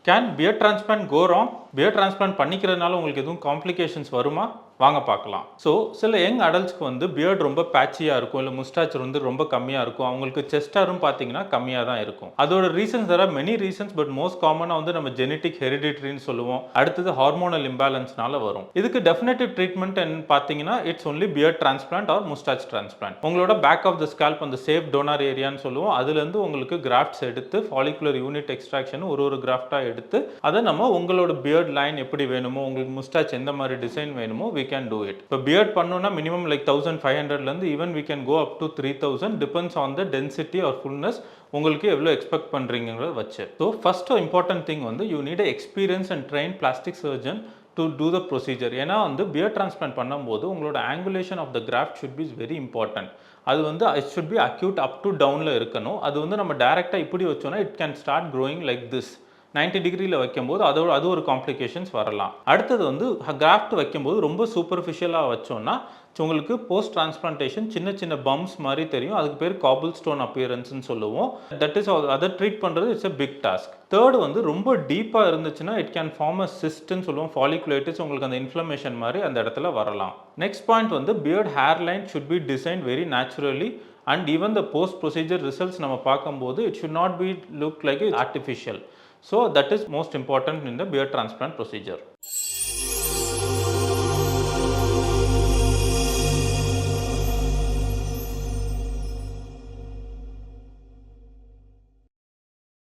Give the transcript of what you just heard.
Can beard transplant go wrong? Beard transplant பண்ணிக்கிறதுனால உங்களுக்கு எதுவும் காம்ப்ளிகேஷன்ஸ் வருமா? வாங்க பார்க்கலாம். ஸோ சில யங் அடல்ட்ஸ்க்கு வந்து பியர்ட் ரொம்ப பேச்சியாக இருக்கும், இல்லை முஸ்டாச் வந்து ரொம்ப கம்மியாக இருக்கும். அவங்களுக்கு செஸ்டாரும் பார்த்தீங்கன்னா கம்மியாக தான் இருக்கும். அதோட ரீசன்ஸ் தர மெனி ரீசன்ஸ், பட் மோஸ்ட் காமனாக வந்து நம்ம ஜெனட்டிக் ஹெரிடிட்ரின்னு சொல்லுவோம். அடுத்தது ஹார்மோனல் இம்பேலன்ஸ்னால வரும். இதுக்கு டெஃபினட்டிவ் ட்ரீட்மெண்ட் பார்த்தீங்கன்னா it's only beard transplant or moustache transplant. உங்களோட பேக் ஆஃப் த ஸ்கால்ப் அந்த சேஃப் டோனார் ஏரியான்னு சொல்லுவோம், அதுலேருந்து உங்களுக்கு கிராஃப்ட்ஸ் எடுத்து ஃபாலிகுலர் யூனிட் எக்ஸ்ட்ராக்ஷன் ஒரு கிராஃப்டாக எடுத்து அதை நம்ம உங்களோட பியர்ட் லைன் எப்படி வேணுமோ, உங்களுக்கு முஸ்டாச் எந்த மாதிரி டிசைன் வேணுமோ we can do it. இப்போ பியர்ட் பண்ணோம்னா மினிமம் லைக் 1500லேருந்து even we can go up to 3000 depends on the density or fullness. உங்களுக்கு எவ்வளோ எக்ஸ்பெக்ட் பண்ணுறீங்கிறத வச்சு. ஸோ ஃபர்ஸ்ட் இம்பார்ட்டன்ட் திங் வந்து you need experience and train plastic surgeon to do the procedure. ஏன்னா வந்து beard transplant பண்ணும்போது உங்களோட angulation of the graft should be very important. அது வந்து it should be acute up to டவுனில் இருக்கணும். அது வந்து நம்ம டேரெக்டாக இப்படி வச்சோன்னா it can start growing like this. 90 டிகிரியில் வைக்கும்போது அது ஒரு காம்ப்ளிகேஷன்ஸ் வரலாம். அடுத்தது வந்து கிராஃப்ட் வைக்கும்போது ரொம்ப சூப்பர்ஃபிஷியலாக வச்சோன்னா உங்களுக்கு போஸ்ட் டிரான்ஸ்பிளான்டேஷன் சின்ன சின்ன பம்ப்ஸ் மாதிரி தெரியும். அதுக்கு பேர் காபிள் ஸ்டோன் அப்பியரன்ஸ்னு சொல்லுவோம். தட் இஸ் அதை ட்ரீட் பண்ணுறது it's a big task. Third வந்து ரொம்ப டீப்பாக இருந்துச்சுன்னா இட் கேன் ஃபார்ம் அ சிஸ்ட்னு சொல்லுவோம், ஃபாலிகுலேட்டிஸ். உங்களுக்கு அந்த இன்ஃப்ளமேஷன் மாதிரி அந்த இடத்துல வரலாம். நெக்ஸ்ட் பாயிண்ட் வந்து beard hair line should be design very naturally and even the post procedure results நம்ம பார்க்கும்போது it should not be look like artificial. So that is most important in the beard transplant procedure.